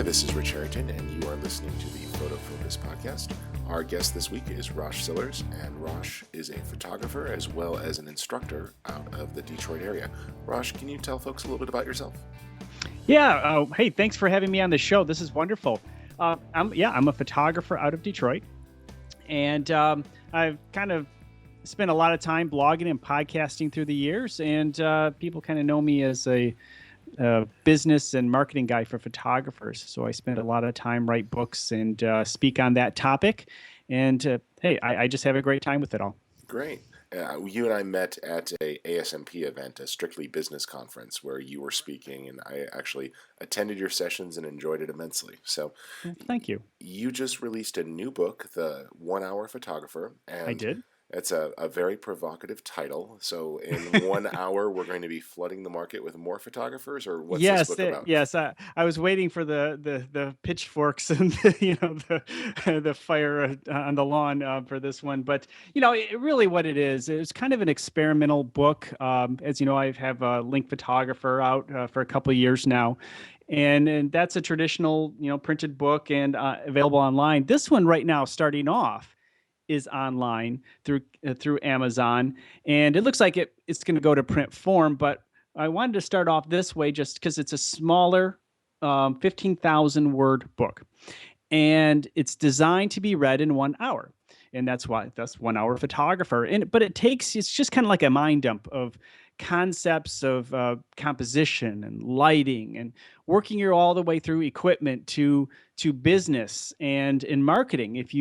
this is Rich Harrington, and you are listening to the Photofocus podcast. Our guest this week is Rosh Sillers, and Rosh is a photographer as well as an instructor out of the Detroit area. Rosh, can you tell folks a little bit about yourself? Yeah. Hey, thanks for having me on the show. This is wonderful. I'm a photographer out of Detroit, and I've kind of spent a lot of time blogging and podcasting through the years, and people kind of know me as a business and marketing guy for photographers. So I spend a lot of time write books and speak on that topic. And hey, I just have a great time with it all. Great. You and I met at a ASMP event, a strictly business conference, where you were speaking, and I actually attended your sessions and enjoyed it immensely. So, thank you. You just released a new book, The 1 Hour Photographer, and I did. It's a very provocative title. So in 1 hour, we're going to be flooding the market with more photographers, or what's this book about? Yes. I was waiting for the pitchforks and the fire on the lawn for this one. But really what it is, it's kind of an experimental book. As you know, I have a Link Photographer out for a couple of years now. And that's a traditional, printed book and available online. This one right now, starting off, is online through Amazon, and it looks like it's going to go to print form. But I wanted to start off this way just because it's a smaller 15,000 word book, and it's designed to be read in 1 hour, and that's 1 hour photographer. But it's just kind of like a mind dump of concepts of composition and lighting, and working you all the way through equipment to business and in marketing. If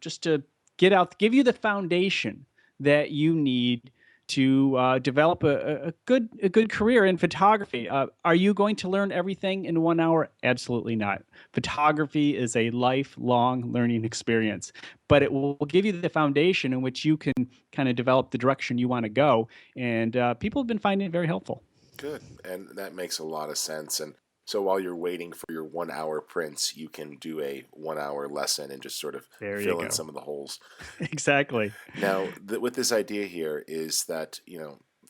just to give you the foundation that you need to develop a good career in photography. Are you going to learn everything in 1 hour? Absolutely not. Photography is a lifelong learning experience, but it will give you the foundation in which you can kind of develop the direction you want to go. And people have been finding it very helpful. Good. And that makes a lot of sense. And so while you're waiting for your 1 hour prints, you can do a 1 hour lesson and just sort of fill in some of the holes. Exactly. Now, with this idea here is that,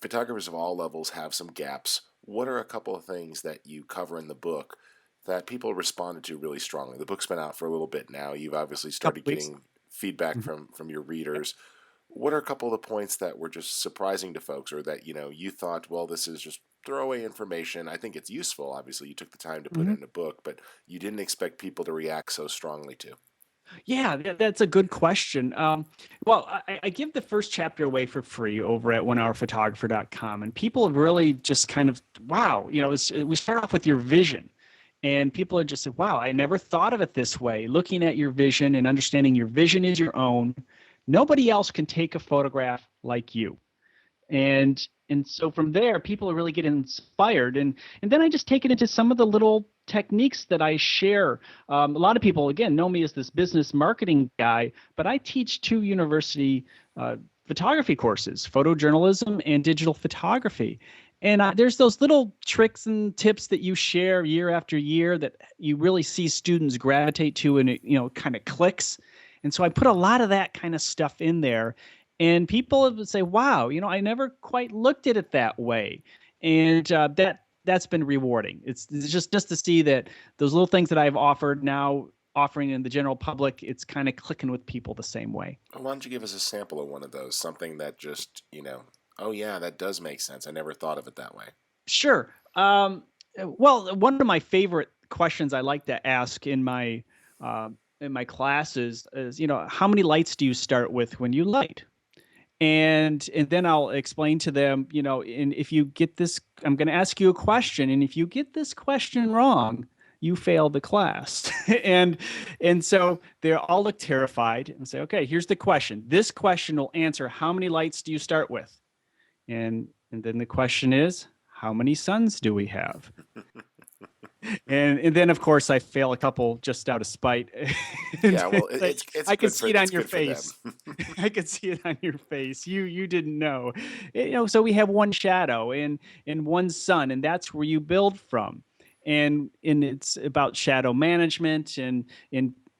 photographers of all levels have some gaps. What are a couple of things that you cover in the book that people responded to really strongly? The book's been out for a little bit now. You've obviously started getting feedback from your readers. What are a couple of the points that were just surprising to folks, or that, you thought, well, this is just throwaway information? I think it's useful. Obviously, you took the time to put it in a book, but you didn't expect people to react so strongly to. Yeah, that's a good question. Well, I give the first chapter away for free over at onehourphotographer.com, and people really just kind of, wow, we start off with your vision. And people are just like, wow, I never thought of it this way. Looking at your vision and understanding your vision is your own. Nobody else can take a photograph like you. And so from there, people really get inspired. And then I just take it into some of the little techniques that I share. A lot of people, again, know me as this business marketing guy, but I teach 2 university photography courses, photojournalism and digital photography. And there's those little tricks and tips that you share year after year that you really see students gravitate to, and it kind of clicks. And so I put a lot of that kind of stuff in there. And people would say, wow, I never quite looked at it that way. And that's been rewarding. It's just to see that those little things that I've offered now, offering in the general public, it's kind of clicking with people the same way. Why don't you give us a sample of one of those? Something that just, oh yeah, that does make sense. I never thought of it that way. Sure. Well, one of my favorite questions I like to ask in my classes is, how many lights do you start with when you light? And then I'll explain to them, and if you get this, I'm going to ask you a question, and if you get this question wrong, you fail the class. and so they all look terrified and say, okay, here's the question. This question will answer, how many lights do you start with? And then the question is, how many suns do we have? And then, of course, I fail a couple just out of spite. Yeah, well, I could see it on your face. I could see it on your face. You didn't know. So we have one shadow and one sun, and that's where you build from. And it's about shadow management. And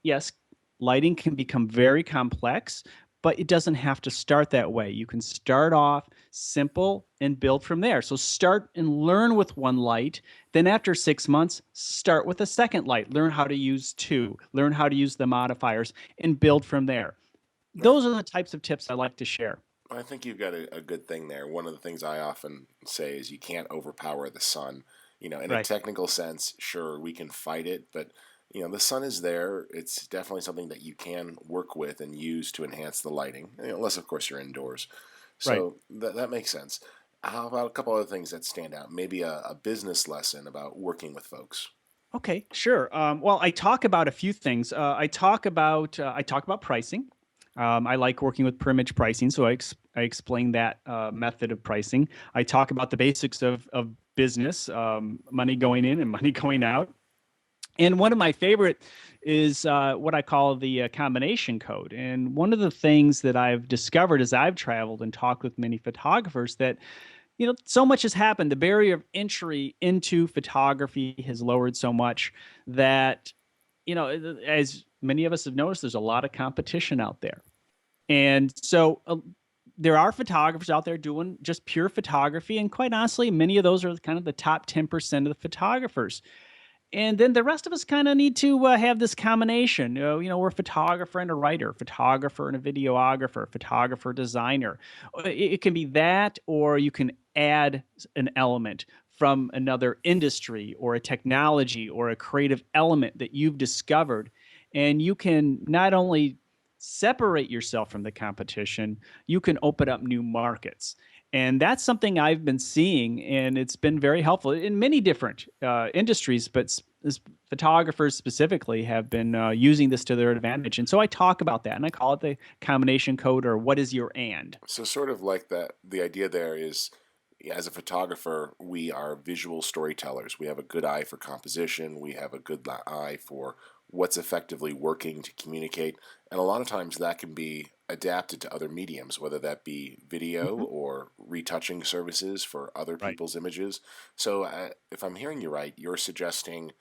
yes, lighting can become very complex, but it doesn't have to start that way. You can start off Simple, and build from there. So start and learn with one light. Then after 6 months, start with a second light. Learn how to use two, learn how to use the modifiers, and build from there. I, Those are the types of tips I like to share. I think you've got a good thing there. One of the things I often say is you can't overpower the sun. In a Right, technical sense, sure, we can fight it, but the sun is there. It's definitely something that you can work with and use to enhance the lighting, unless, of course, you're indoors. right. So that makes sense. How about a couple other things that stand out? Maybe a business lesson about working with folks. Okay, sure. Well, I talk about a few things. I talk about pricing. I like working with per image pricing, so I explain that method of pricing. I talk about the basics of business, money going in and money going out. And one of my favorite is what I call the combination code. And one of the things that I've discovered as I've traveled and talked with many photographers that so much has happened. The barrier of entry into photography has lowered so much that, as many of us have noticed, there's a lot of competition out there. And so there are photographers out there doing just pure photography. And quite honestly, many of those are kind of the top 10% of the photographers. And then the rest of us kind of need to have this combination. We're a photographer and a writer, photographer and a videographer, photographer, designer. It can be that, or you can add an element from another industry or a technology or a creative element that you've discovered. And you can not only separate yourself from the competition, you can open up new markets. And that's something I've been seeing, and it's been very helpful in many different industries, but photographers specifically have been using this to their advantage. And so I talk about that, and I call it the combination code, or what is your and. So, sort of like that, the idea there is, as a photographer, we are visual storytellers. We have a good eye for composition. We have a good eye for what's effectively working to communicate. And a lot of times that can be adapted to other mediums, whether that be video Mhm. or retouching services for other Right. people's images. So, if I'm hearing you right, you're suggesting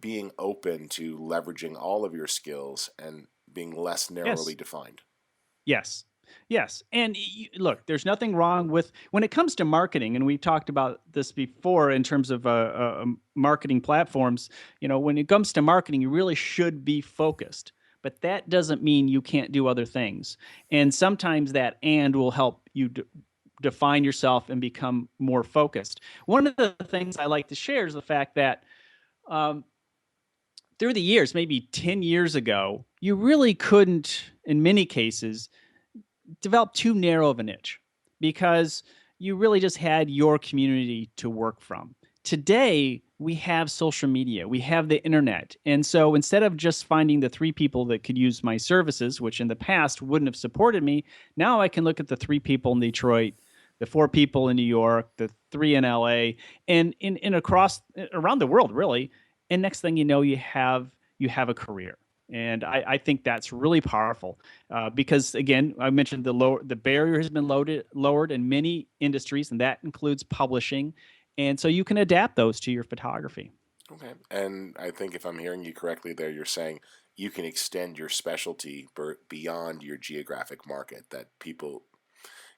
being open to leveraging all of your skills and being less narrowly Yes. defined. Yes. Yes. And look, there's nothing wrong with when it comes to marketing, and we talked about this before in terms of marketing platforms. When it comes to marketing, you really should be focused. But that doesn't mean you can't do other things. And sometimes that and will help you define yourself and become more focused. One of the things I like to share is the fact that um, through the years, maybe 10 years ago, you really couldn't, in many cases, develop too narrow of a niche because you really just had your community to work from. Today, we have social media, we have the internet. And so instead of just finding the three people that could use my services, which in the past wouldn't have supported me, now I can look at the three people in Detroit, the four people in New York, the three in LA, and in across around the world, really. And next thing you know, you have a career. And I think that's really powerful because again, I mentioned the barrier has been lowered in many industries, and that includes publishing, and so you can adapt those to your photography. Okay. And I think if I'm hearing you correctly there, you're saying you can extend your specialty beyond your geographic market that people.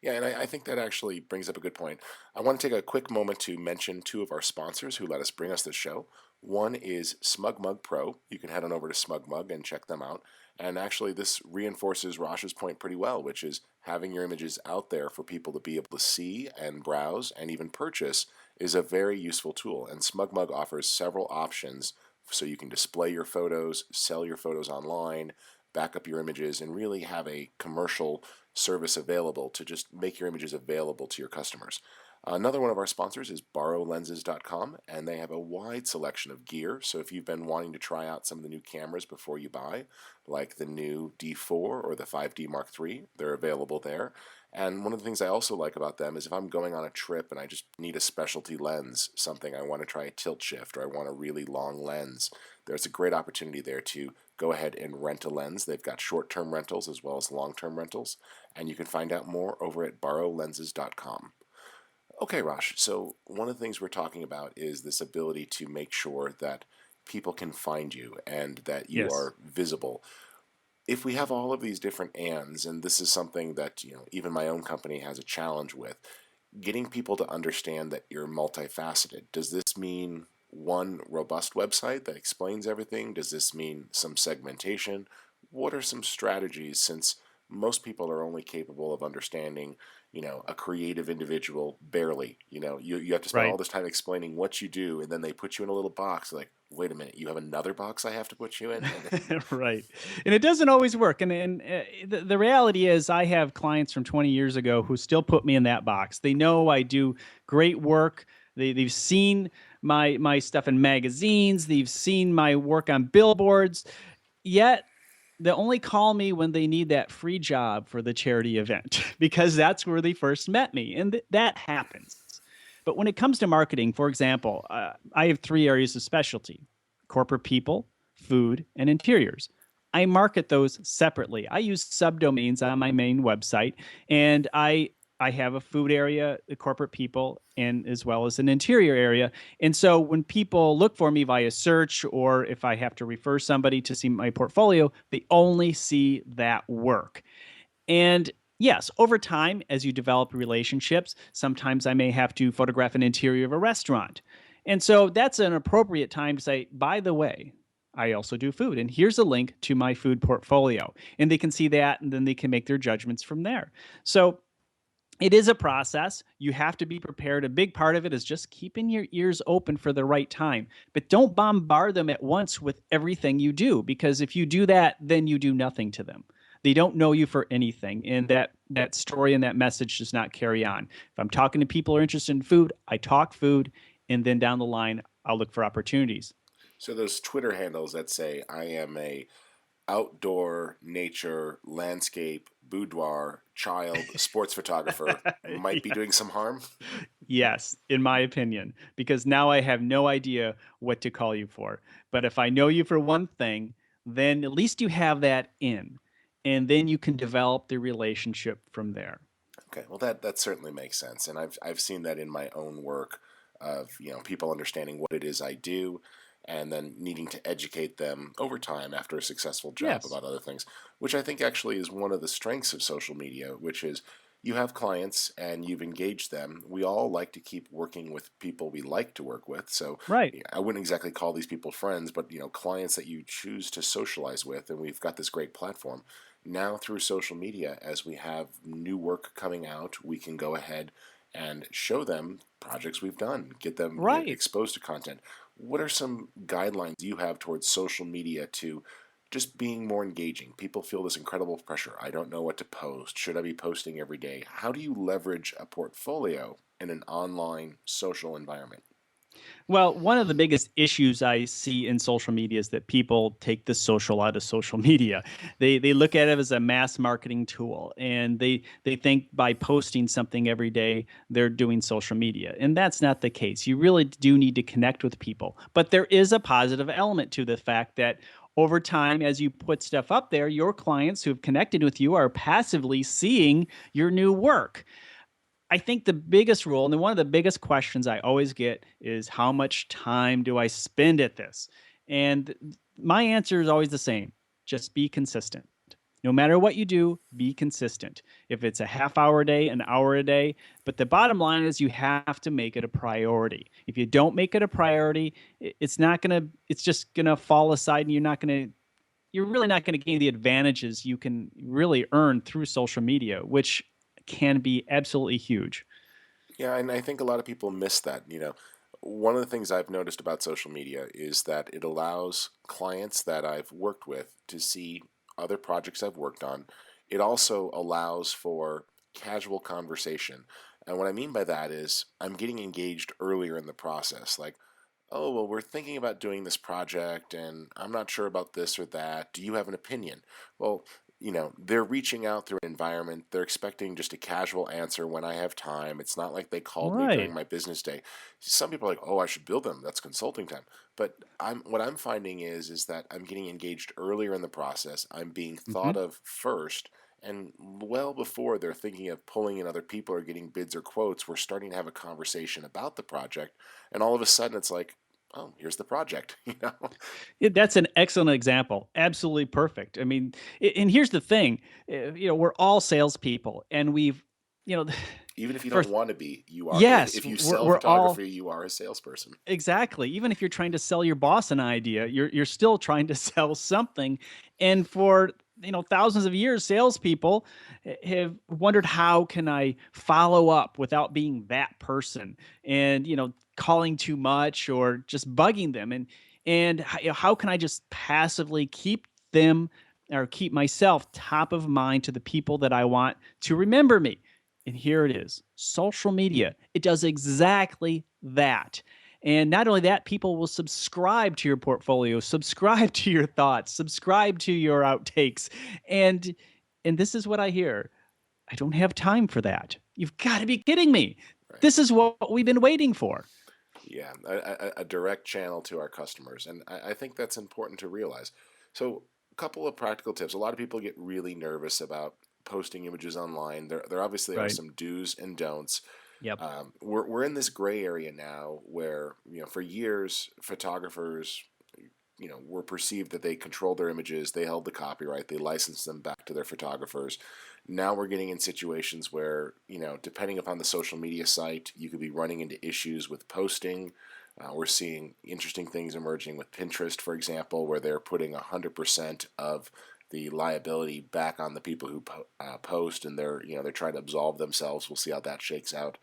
Yeah, and I think that actually brings up a good point. I want to take a quick moment to mention two of our sponsors who let us bring us this show. One is Smug Mug Pro. You can head on over to Smug Mug and check them out. And actually, this reinforces Rosh's point pretty well, which is having your images out there for people to be able to see and browse and even purchase is a very useful tool. And Smug Mug offers several options so you can display your photos, sell your photos online, back up your images, and really have a commercial service available to just make your images available to your customers. Another one of our sponsors is borrowlenses.com, and they have a wide selection of gear. So if you've been wanting to try out some of the new cameras before you buy, like the new D4 or the 5D Mark III, they're available there. And one of the things I also like about them is if I'm going on a trip and I just need a specialty lens, something I want to try a tilt shift or I want a really long lens, there's a great opportunity there to go ahead and rent a lens. They've got short-term rentals as well as long-term rentals, and you can find out more over at borrowlenses.com. Okay, Rosh, so one of the things we're talking about is this ability to make sure that people can find you and that you Yes. are visible. if we have all of these different ands, and this is something that even my own company has a challenge with, getting people to understand that you're multifaceted. Does this mean one robust website that explains everything? Does this mean some segmentation? What are some strategies, since most people are only capable of understanding, a creative individual barely. You have to spend all Right. this time explaining what you do, and then they put you in a little box like, wait a minute, you have another box I have to put you in? And Right. And it doesn't always work. The reality is, I have clients from 20 years ago who still put me in that box. They know I do great work. They've seen my stuff in magazines. They've seen my work on billboards. Yet they only call me when they need that free job for the charity event because that's where they first met me. And that happens. But when it comes to marketing, for example, I have three areas of specialty: corporate people, food, and interiors. I market those separately. I use subdomains on my main website, and I have a food area, the corporate people, and as well as an interior area. And so when people look for me via search, or if I have to refer somebody to see my portfolio, they only see that work. And yes, over time, as you develop relationships, sometimes I may have to photograph an interior of a restaurant. And so that's an appropriate time to say, by the way, I also do food. And here's a link to my food portfolio. And they can see that, and then they can make their judgments from there. So it is a process. You have to be prepared. A big part of it is just keeping your ears open for the right time. But don't bombard them at once with everything you do, because if you do that, then you do nothing to them. They don't know you for anything, and that story and that message does not carry on. If I'm talking to people who are interested in food, I talk food, and then down the line, I'll look for opportunities. so those Twitter handles that say I am a outdoor nature landscape boudoir child sports photographer might be doing Yes. some harm. Yes, in my opinion, because now I have no idea what to call you for. But if I know you for one thing, then at least you have that in, and then you can develop the relationship from there. Okay, well that certainly makes sense, and I've seen that in my own work of people understanding what it is I do, and then needing to educate them over time after a successful job Yes. about other things, which I think actually is one of the strengths of social media, which is you have clients and you've engaged them. We all like to keep working with people we like to work with, so Right. yeah, I wouldn't exactly call these people friends, but clients that you choose to socialize with, and we've got this great platform now through social media. As we have new work coming out, we can go ahead and show them projects we've done, get them Right. exposed to content. What are some guidelines you have towards social media to just being more engaging? People feel this incredible pressure. I don't know what to post. Should I be posting every day? How do you leverage a portfolio in an online social environment? Well, one of the biggest issues I see in social media is that people take the social out of social media. They look at it as a mass marketing tool, and they think by posting something every day they're doing social media. And that's not the case. You really do need to connect with people. But there is a positive element to the fact that over time, as you put stuff up there, your clients who have connected with you are passively seeing your new work. I think the biggest rule, and then one of the biggest questions I always get is, how much time do I spend at this? And my answer is always the same: just be consistent. No matter what you do, be consistent. If it's a half hour a day, an hour a day, but the bottom line is you have to make it a priority. If you don't make it a priority, it's not going to, it's just going to fall aside, and you're really not going to gain the advantages you can really earn through social media, which can be absolutely huge. Yeah, and I think a lot of people miss that. One of the things I've noticed about social media is that it allows clients that I've worked with to see other projects I've worked on. It also allows for casual conversation. And what I mean by that is I'm getting engaged earlier in the process. Like, oh, well, we're thinking about doing this project and I'm not sure about this or that. Do you have an opinion? Well, they're reaching out through an environment. They're expecting just a casual answer when I have time. It's not like they called me during Right. my business day. Some people are like, "Oh, I should bill them. That's consulting time." But what I'm finding is that I'm getting engaged earlier in the process. I'm being thought Mhm. of first, and well before they're thinking of pulling in other people or getting bids or quotes, we're starting to have a conversation about the project. And all of a sudden, it's like, oh, here's the project, you know. That's an excellent example. Absolutely perfect. I mean, and here's the thing, we're all salespeople, and you know, Even if you for don't want to be, you are. yes, If you we're sell we're all photography, you are a salesperson. exactly. Even if you're trying to sell your boss an idea, you're still trying to sell something. And for thousands of years, salespeople have wondered, how can I follow up without being that person, and calling too much or just bugging them, and how can I just passively keep them or keep myself top of mind to the people that I want to remember me. And here it is, social media. It does exactly that. And not only that, people will subscribe to your portfolio, subscribe to your thoughts, subscribe to your outtakes. And and this is what I hear. I don't have time for that. You've got to be kidding me. Right. This is what we've been waiting for. Yeah, a direct channel to our customers, and I think that's important to realize. So, a couple of practical tips. A lot of people get really nervous about posting images online. There obviously are Right. some do's and don'ts. Yep. We're in this gray area now where, for years photographers, were perceived that they controlled their images, they held the copyright, they licensed them back to their photographers. Now we're getting in situations where, depending upon the social media site, you could be running into issues with posting. We're seeing interesting things emerging with Pinterest, for example, where they're putting 100% of the liability back on the people who post, and they're trying to absolve themselves. We'll see how that shakes out.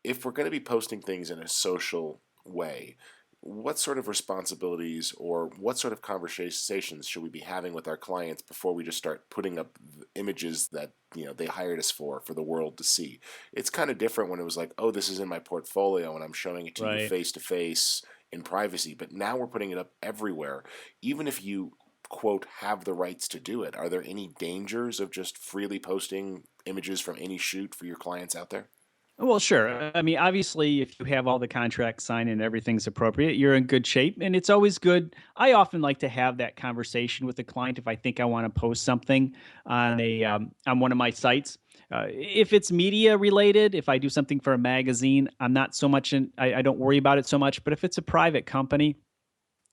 If we're going to be posting things in a social way, what sort of responsibilities or what sort of conversations should we be having with our clients before we just start putting up images that they hired us for the world to see? It's kind of different when it was like, oh, this is in my portfolio and I'm showing it to you Right. face to face in privacy, but now we're putting it up everywhere. Even if you quote have the rights to do it, are there any dangers of just freely posting images from any shoot for your clients out there? Well, sure. I mean, obviously, if you have all the contracts signed and everything's appropriate, you're in good shape. And it's always good. I often like to have that conversation with the client if I think I want to post something on one of my sites. If it's media related, if I do something for a magazine, I'm not so much I don't worry about it so much. But if it's a private company,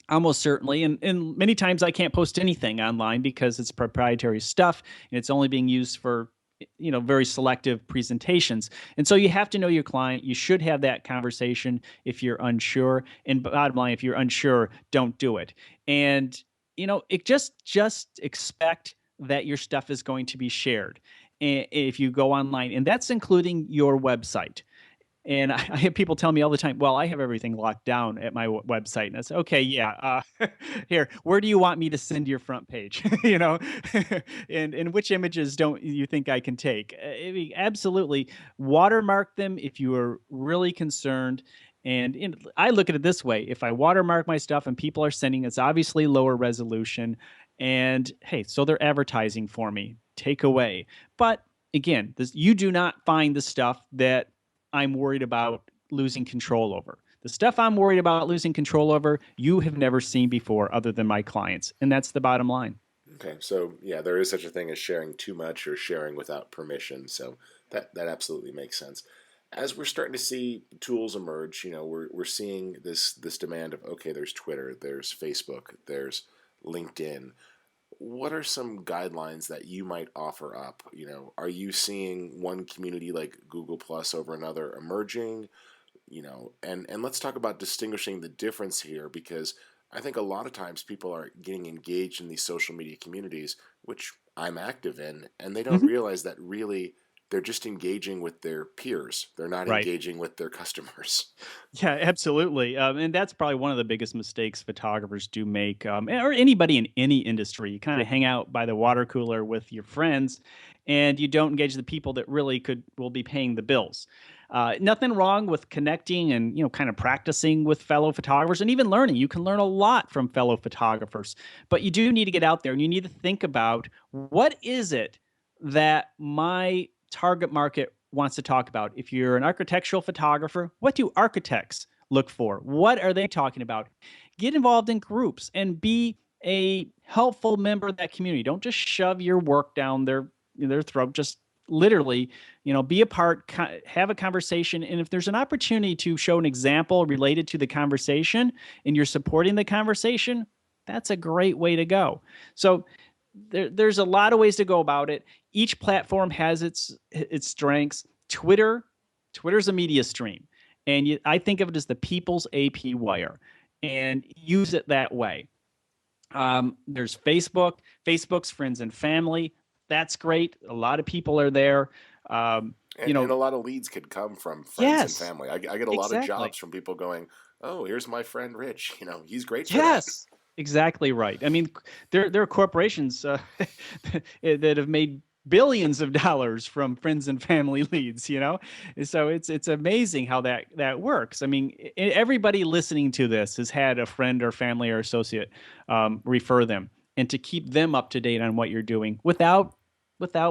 almost certainly, and many times I can't post anything online because it's proprietary stuff and it's only being used for very selective presentations. And so you have to know your client. You should have that conversation if you're unsure. And bottom line, if you're unsure, don't do it. And it just expect that your stuff is going to be shared if you go online, and that's including your website. And I have people tell me all the time, "Well, I have everything locked down at my website." And I say, "Okay, yeah. Here, where do you want me to send your front page? you know, and which images don't you think I can take? I mean, absolutely, watermark them if you are really concerned." And I look at it this way: if I watermark my stuff and people are sending, it's obviously lower resolution. And hey, so they're advertising for me. Take away, but again, you do not find the stuff that I'm worried about losing control over. The stuff I'm worried about losing control over, you have never seen before other than my clients. And that's the bottom line. Okay, so yeah, there is such a thing as sharing too much or sharing without permission. So that absolutely makes sense. As we're starting to see tools emerge, we're seeing this demand of, okay, there's Twitter, there's Facebook, there's LinkedIn. What are some guidelines that you might offer up? Are you seeing one community like Google Plus over another emerging? And let's talk about distinguishing the difference here, because I think a lot of times people are getting engaged in these social media communities, which I'm active in, and they don't Mhm. realize that really they're just engaging with their peers. They're not Right. engaging with their customers. Yeah, absolutely. And that's probably one of the biggest mistakes photographers do make, or anybody in any industry. You kind of hang out by the water cooler with your friends, and you don't engage the people that really will be paying the bills. Nothing wrong with connecting and kind of practicing with fellow photographers and even learning. You can learn a lot from fellow photographers, but you do need to get out there and you need to think about, what is it that my target market wants to talk about. If you're an architectural photographer, what do architects look for? What are they talking about? Get involved in groups and be a helpful member of that community. Don't just shove your work down their throat. Just literally, be a part, have a conversation. And if there's an opportunity to show an example related to the conversation and you're supporting the conversation, that's a great way to go. So there's a lot of ways to go about it. Each platform has its strengths. Twitter's a media stream, and I think of it as the people's AP wire, and use it that way. There's Facebook. Facebook's friends and family. That's great. A lot of people are there. Um, you And know, a lot of leads can come from friends and yes, family. I get a lot of exactly. jobs from people going, "Oh, here's my friend Rich. He's great for that." Yes, exactly right. I mean, there are corporations that have made billions of dollars from friends and family leads. So it's amazing how that works. I mean, everybody listening to this has had a friend or family or associate refer them, and to keep them up to date on what you're doing without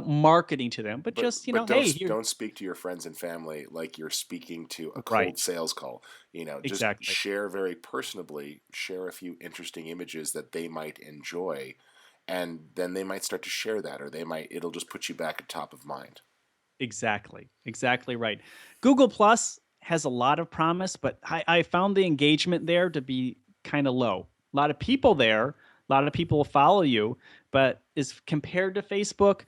marketing to them, but But just but hey, here. don't speak to your friends and family like you're speaking to a Right, cold sales call. Just exactly. share very personably, share a few interesting images that they might enjoy, and then they might start to share that, or it'll just put you back at top of mind. Exactly. Exactly right. Google Plus has a lot of promise, but I found the engagement there to be kind of low. A lot of people there, a lot of people will follow you, but as compared to Facebook,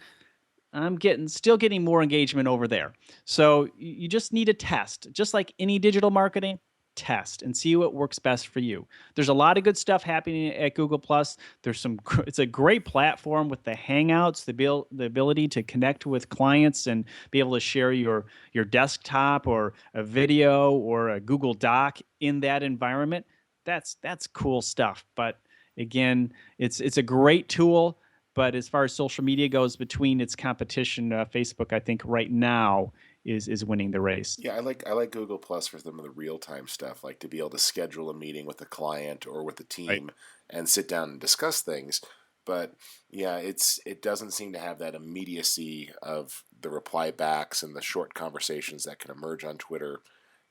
I'm still getting more engagement over there. So you just need to test, just like any digital marketing, test and see what works best for you. There's a lot of good stuff happening at Google Plus. It's a great platform with the Hangouts, the ability to connect with clients and be able to share your desktop or a video or a Google Doc in that environment. That's cool stuff. But again, it's a great tool, but as far as social media goes, between its competition, Facebook, I think right now is winning the race. Yeah, I like Google Plus for some of the real time stuff, like to be able to schedule a meeting with a client or with a Right. team and sit down and discuss things. But yeah, it doesn't seem to have that immediacy of the reply backs and the short conversations that can emerge on Twitter,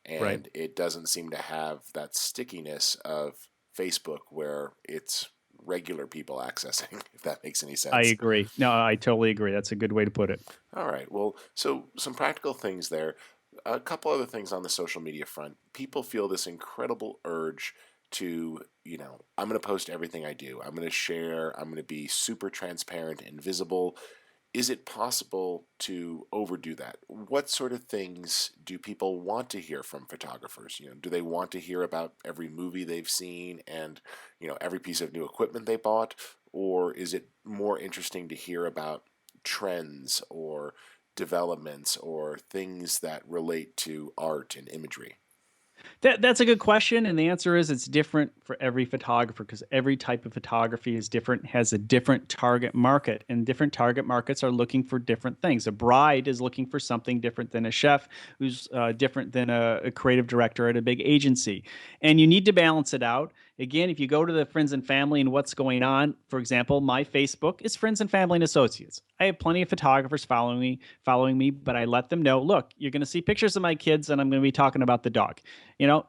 Right. and it doesn't seem to have that stickiness of Facebook where it's regular people accessing, if that makes any I sense. agree. No, I totally agree. That's a good way to put it. All right. Well, so some practical things there. A couple other things on the social media front. People feel this incredible urge to, I'm going to post everything I do. I'm going to share. I'm going to be super transparent and visible. Is it possible to overdo that? What sort of things do people want to hear from photographers? Do they want to hear about every movie they've seen and, every piece of new equipment they bought? Or is it more interesting to hear about trends or developments or things that relate to art and imagery? That's a good question, and the answer is it's different for every photographer because every type of photography is different, has a different target market, and different target markets are looking for different things. A bride is looking for something different than a chef, who's different than a creative director at a big agency, and you need to balance it out. Again, if you go to the friends and family and what's going on, for example, my Facebook is friends and family and associates. I have plenty of photographers following me, but I let them know, look, you're going to see pictures of my kids, and I'm going to be talking about the dog.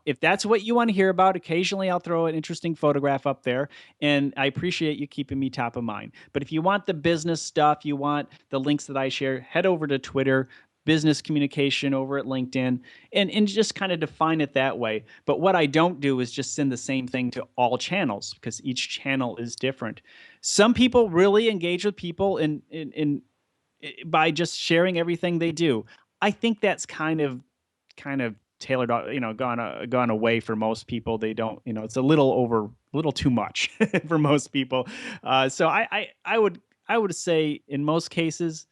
If that's what you want to hear about, occasionally I'll throw an interesting photograph up there. And I appreciate you keeping me top of mind. But if you want the business stuff, you want the links that I share, head over to Twitter, business communication over at LinkedIn, and just kind of define it that way. But what I don't do is just send the same thing to all channels because each channel is different. Some people really engage with people in by just sharing everything they do. I think that's kind of tailored, gone away for most people. They don't, it's a little too much for most people. So I would say in most cases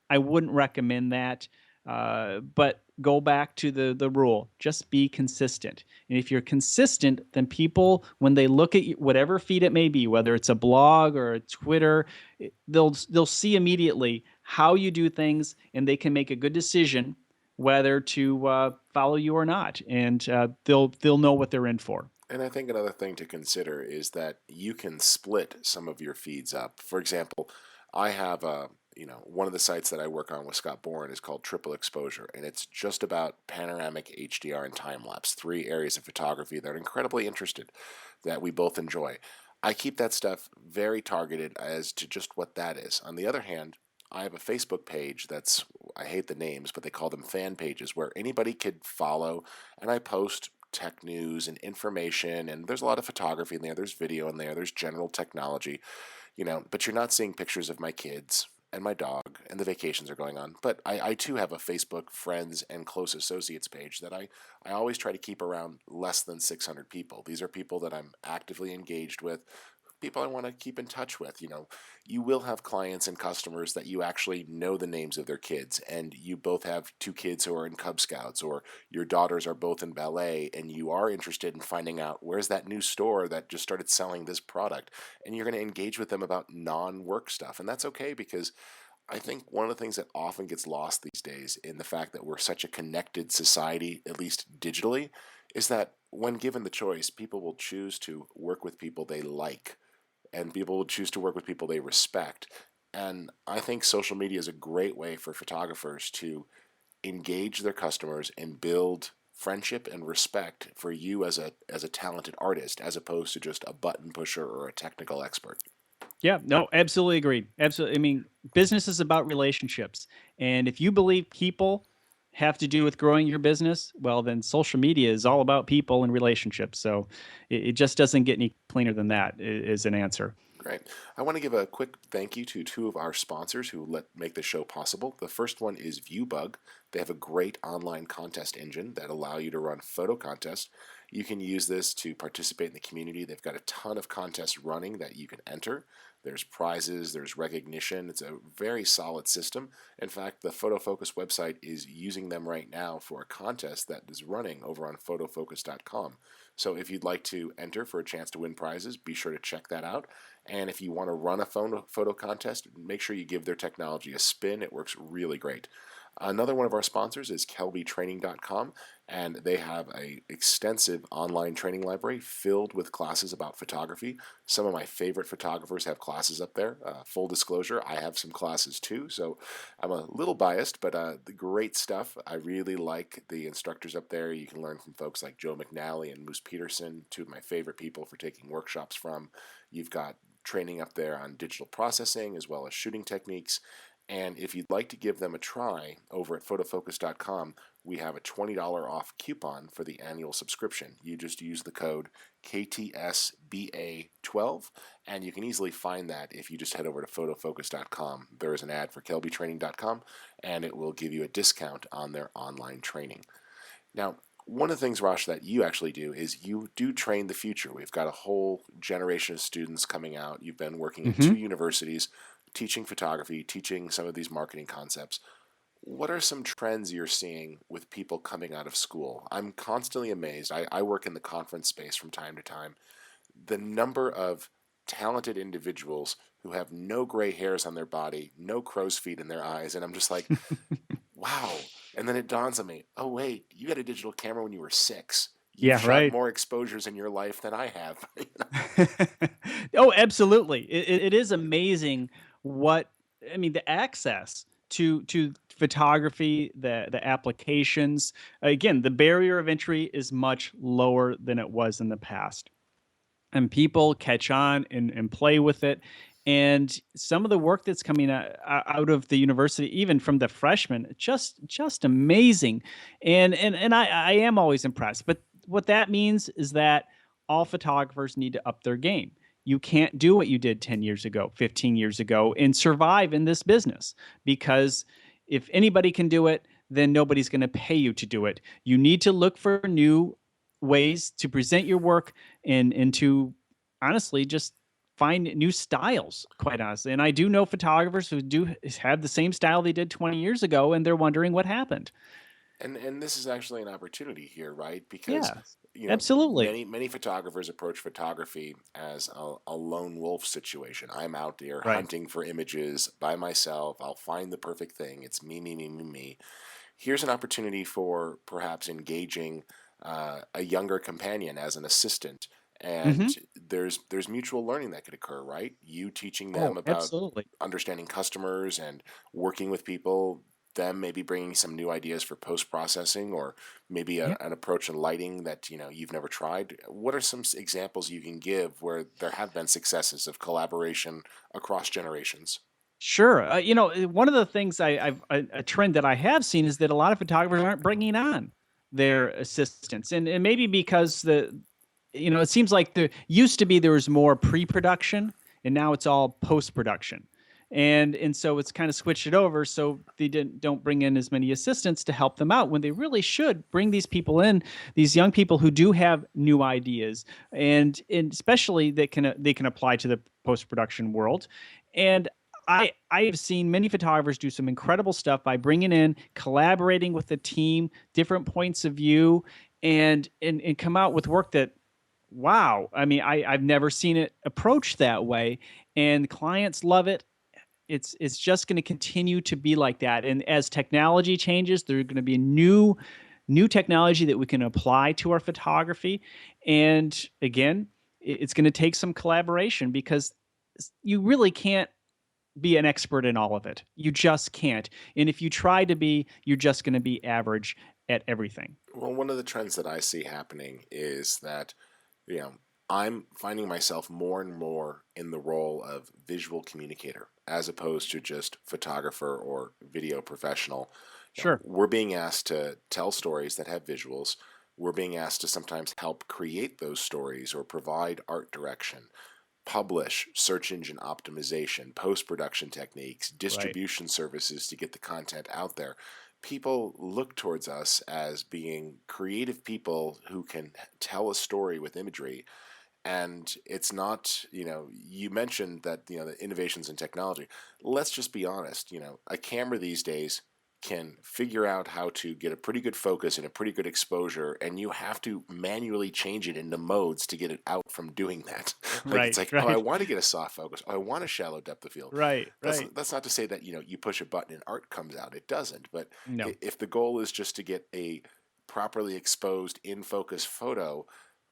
I wouldn't recommend that. But go back to the rule: just be consistent. And if you're consistent, then people, when they look at whatever feed it may be, whether it's a blog or a Twitter, they'll see immediately how you do things, and they can make a good decision whether to follow you or not, and they'll know what they're in for. And I think another thing to consider is that you can split some of your feeds up. For example, I have one of the sites that I work on with Scott Bourne is called Triple Exposure, and it's just about panoramic HDR and time lapse, three areas of photography that are incredibly interested, that we both enjoy. I keep that stuff very targeted as to just what that is. On the other hand, I have a Facebook page that's I hate the names, but they call them fan pages where anybody could follow, and I post tech news and information, and there's a lot of photography in there, there's video in there, there's general technology, but you're not seeing pictures of my kids and my dog and the vacations are going on. But I too have a Facebook friends and close associates page that I always try to keep around less than 600 people. These are people that I'm actively engaged with, people I want to keep in touch with. You will have clients and customers that you actually know the names of their kids, and you both have two kids who are in Cub Scouts, or your daughters are both in ballet, and you are interested in finding out where's that new store that just started selling this product, and you're going to engage with them about non-work stuff. And that's okay, because I think one of the things that often gets lost these days in the fact that we're such a connected society, at least digitally, is that when given the choice, people will choose to work with people they like, and people will choose to work with people they respect. And I think social media is a great way for photographers to engage their customers and build friendship and respect for you as a talented artist, as opposed to just a button pusher or a technical expert. Yeah, no, absolutely agreed. Absolutely. I mean, business is about relationships. And if you believe people have to do with growing your business, well, then social media is all about people and relationships. So it just doesn't get any cleaner than that, is an answer. Great. I want to give a quick thank you to two of our sponsors who let make the show possible. The first one is Viewbug. They have a great online contest engine that allow you to run photo contests. You can use this to participate in the community. They've got a ton of contests running that you can enter. There's prizes, there's recognition. It's a very solid system. In fact, the Photofocus website is using them right now for a contest that is running over on photofocus.com. So if you'd like to enter for a chance to win prizes, be sure to check that out. And if you want to run a photo contest, make sure you give their technology a spin. It works really great. Another one of our sponsors is kelbytraining.com, and they have an extensive online training library filled with classes about photography. Some of my favorite photographers have classes up there. Full disclosure, I have some classes too, so I'm a little biased, but the great stuff. I really like the instructors up there. You can learn from folks like Joe McNally and Moose Peterson, two of my favorite people for taking workshops from. You've got training up there on digital processing as well as shooting techniques. And if you'd like to give them a try over at photofocus.com, we have a $20 off coupon for the annual subscription. You just use the code KTSBA12, and you can easily find that if you just head over to photofocus.com. There is an ad for kelbytraining.com, and it will give you a discount on their online training. Now, one of the things, Rosh, that you actually do is you do train the future. We've got a whole generation of students coming out. You've been working at two Hmm. universities, teaching photography, teaching some of these marketing concepts. What are some trends you're seeing with people coming out of school? I'm constantly amazed. I work in the conference space from time to time. The number of talented individuals who have no gray hairs on their body, no crow's feet in their eyes, and I'm just like, wow. And then it dawns on me, oh, wait, you had a digital camera when you were 6. You've Yeah, shot right. more exposures in your life than I have. Oh, absolutely. It is amazing what I mean, the access to photography, the applications. Again, the barrier of entry is much lower than it was in the past. And people catch on and play with it. And some of the work that's coming out of the university, even from the freshmen, just amazing. And I am always impressed. But what that means is that all photographers need to up their game. You can't do what you did 10 years ago, 15 years ago, and survive in this business, because if anybody can do it, then nobody's going to pay you to do it. You need to look for new ways to present your work, and to honestly just find new styles, quite honestly. And I do know photographers who do have the same style they did 20 years ago, and they're wondering what happened. And this is actually an opportunity here, right? Because Yeah, absolutely. many photographers approach photography as a lone wolf situation. I'm out there Right. hunting for images by myself. I'll find the perfect thing. It's me, me, me, me, me. Here's an opportunity for perhaps engaging a younger companion as an assistant, and Hmm. there's mutual learning that could occur, right? You teaching Oh, them about absolutely. understanding customers and working with people, them maybe bringing some new ideas for post processing, or maybe Yeah. an approach in lighting that you've never tried. What are some examples you can give where there have been successes of collaboration across generations? Sure. One of the things a trend that I have seen is that a lot of photographers aren't bringing on their assistants, and maybe because it seems like there used to be there was more pre-production, and now it's all post-production, and so it's kind of switched it over. So they don't bring in as many assistants to help them out when they really should bring these people in, these young people who do have new ideas, and especially that they can apply to the post-production world. And I have seen many photographers do some incredible stuff by bringing in, collaborating with the team, different points of view, and come out with work that, wow. I mean, I've never seen it approached that way, and clients love it. It's just going to continue to be like that. And as technology changes, there's going to be new technology that we can apply to our photography. And again, it's going to take some collaboration because you really can't be an expert in all of it. You just can't. And if you try to be, you're just going to be average at everything. Well, one of the trends that I see happening is that, you know, I'm finding myself more and more in the role of visual communicator as opposed to just photographer or video professional. Sure. We're being asked to tell stories that have visuals. We're being asked to sometimes help create those stories or provide art direction, publish search engine optimization, post production techniques, Right. distribution services to get the content out there. People look towards us as being creative people who can tell a story with imagery. And it's not, you mentioned that, the innovations in technology. Let's just be honest, a camera these days can figure out how to get a pretty good focus and a pretty good exposure, and you have to manually change it into modes to get it out from doing that. Like it's Right. like, oh, I Right. want to get a soft focus. Oh, I want a shallow depth of field. Right. That's Right. that's not to say that you push a button and art comes out. It doesn't. But No. if the goal is just to get a properly exposed in focus photo,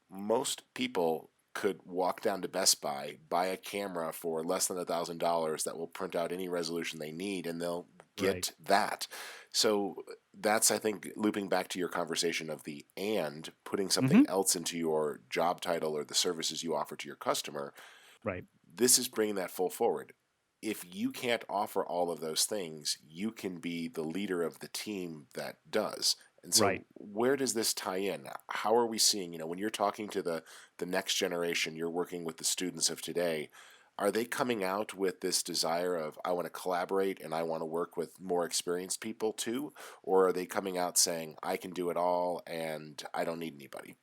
most people could walk down to Best Buy, buy a camera for less than $1,000 that will print out any resolution they need, and they'll Right. get that. So that's, I think, looping back to your conversation of the and putting something Hmm. else into your job title or the services you offer to your customer. Right. This is bringing that full forward. If you can't offer all of those things, you can be the leader of the team that does. And so, Right. where does this tie in? How are we seeing, when you're talking to the next generation, you're working with the students of today, are they coming out with this desire of, I want to collaborate and I want to work with more experienced people too? Or are they coming out saying, I can do it all and I don't need anybody?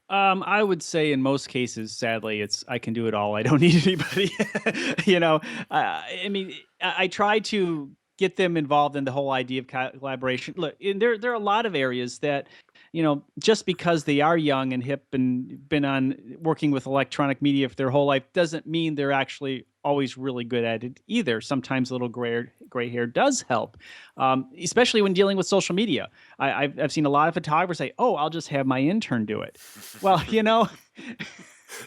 I would say in most cases, sadly, it's I can do it all. I don't need anybody. you know, I mean, I try to get them involved in the whole idea of collaboration. Look, there are a lot of areas that, just because they are young and hip and been on working with electronic media for their whole life doesn't mean they're actually always really good at it either. Sometimes a little gray hair does help, especially when dealing with social media. I've seen a lot of photographers say, "Oh, I'll just have my intern do it." Well,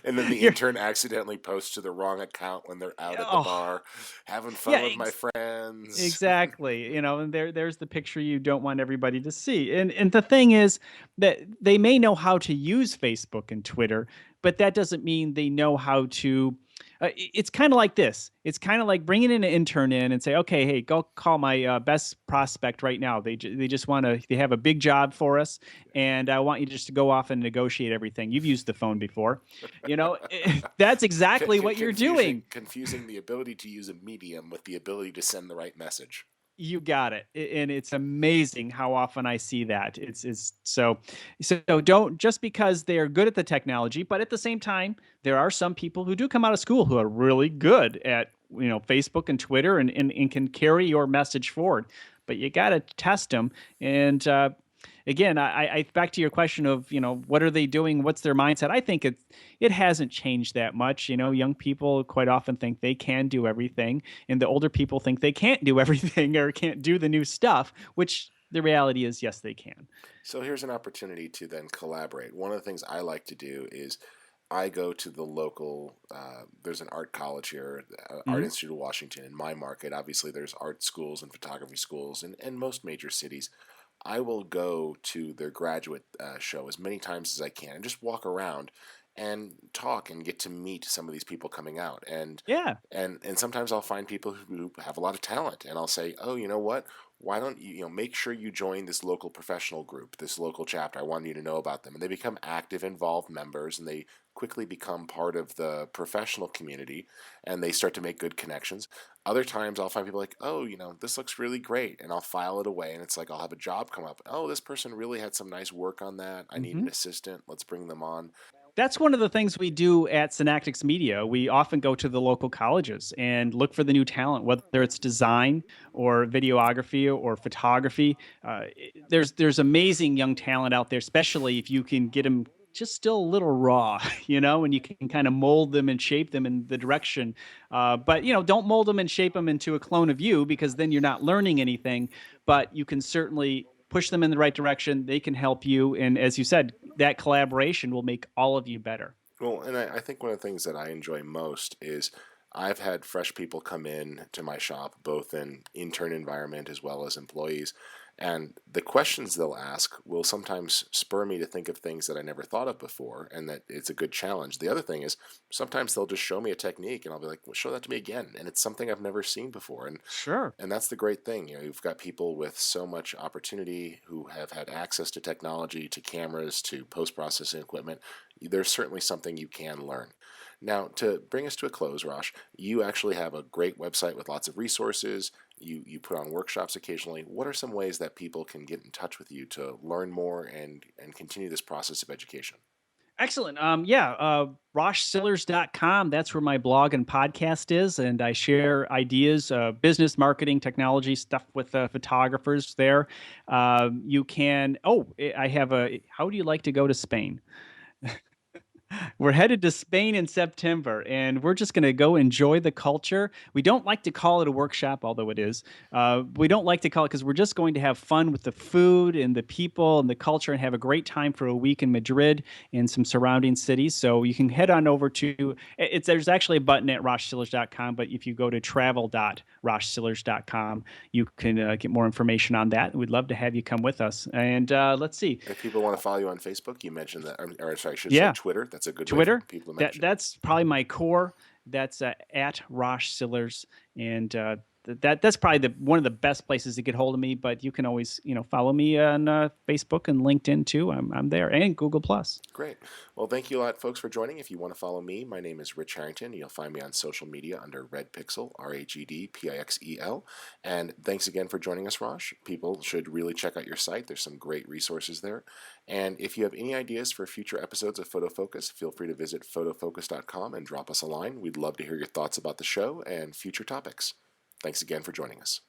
And then the you're intern accidentally posts to the wrong account when they're out at the oh bar, having fun yeah, with my friends. exactly. And there's the picture you don't want everybody to see. And the thing is that they may know how to use Facebook and Twitter, but that doesn't mean they know how to. It's kind of like this. It's kind of like bringing an intern in and say, "Okay, hey, go call my best prospect right now. They just want to. They have a big job for us, and I want you just to go off and negotiate everything. You've used the phone before, that's exactly what you're Confusing, doing. confusing the ability to use a medium with the ability to send the right message. You got it. And it's amazing how often I see that. It's so don't just because they're good at the technology, but at the same time, there are some people who do come out of school who are really good at, Facebook and Twitter and can carry your message forward. But you got to test them. And again, I back to your question of, what are they doing? What's their mindset? I think it hasn't changed that much. Young people quite often think they can do everything, and the older people think they can't do everything or can't do the new stuff, which the reality is, yes, they can. So here's an opportunity to then collaborate. One of the things I like to do is I go to the local, there's an art college here, Art Hmm. Institute of Washington in my market. Obviously, there's art schools and photography schools in most major cities. I will go to their graduate show as many times as I can and just walk around and talk and get to meet some of these people coming out. Yeah. And sometimes I'll find people who have a lot of talent, and I'll say, oh, you know what? Why don't you, make sure you join this local professional group, this local chapter? I want you to know about them. And they become active, involved members, and they quickly become part of the professional community, and they start to make good connections. Other times I'll find people like, oh, this looks really great, and I'll file it away, and it's like I'll have a job come up. Oh, this person really had some nice work on that. I need Hmm. an assistant. Let's bring them on. That's one of the things we do at Synaptics Media. We often go to the local colleges and look for the new talent, whether it's design or videography or photography. There's amazing young talent out there, especially if you can get them just still a little raw, and you can kind of mold them and shape them in the direction. But don't mold them and shape them into a clone of you, because then you're not learning anything. But you can certainly push them in the right direction. They can help you, and as you said, that collaboration will make all of you better. Well, and I think one of the things that I enjoy most is I've had fresh people come in to my shop, both in intern environment as well as employees, and the questions they'll ask will sometimes spur me to think of things that I never thought of before, and that it's a good challenge. The other thing is sometimes they'll just show me a technique, and I'll be like, well, show that to me again, and it's something I've never seen before, Sure. and that's the great thing. You've got people with so much opportunity who have had access to technology, to cameras, to post processing equipment. There's certainly something you can learn. Now, to bring us to a close, Rosh, you actually have a great website with lots of resources. You put on workshops occasionally. What are some ways that people can get in touch with you to learn more and continue this process of education? Excellent. Yeah, roshsillers.com. That's where my blog and podcast is. And I share ideas, business, marketing, technology stuff with photographers there. I have how do you like to go to Spain? We're headed to Spain in September, and we're just going to go enjoy the culture. We don't like to call it a workshop, although it is. We don't like to call it, because we're just going to have fun with the food and the people and the culture and have a great time for a week in Madrid and some surrounding cities. So you can head on over to it's. There's actually a button at roshsillers.com, but if you go to travel.roshsillers.com, you can get more information on that. We'd love to have you come with us. And let's see. If people want to follow you on Facebook, you mentioned that, or sorry, I should say Yeah. Twitter. That's a good way for Twitter. people to That mention. that's probably my core. That's at Rosh Sillers, and that's probably the one of the best places to get hold of me. But you can always follow me on Facebook and LinkedIn too. I'm there, and Google Plus. Great. Well, thank you a lot, folks, for joining. If you want to follow me, my name is Rich Harrington. You'll find me on social media under Red Pixel, RAGDPIXEL. And thanks again for joining us, Rosh. People should really check out your site. There's some great resources there. And if you have any ideas for future episodes of Photofocus, feel free to visit photofocus.com and drop us a line. We'd love to hear your thoughts about the show and future topics. Thanks again for joining us.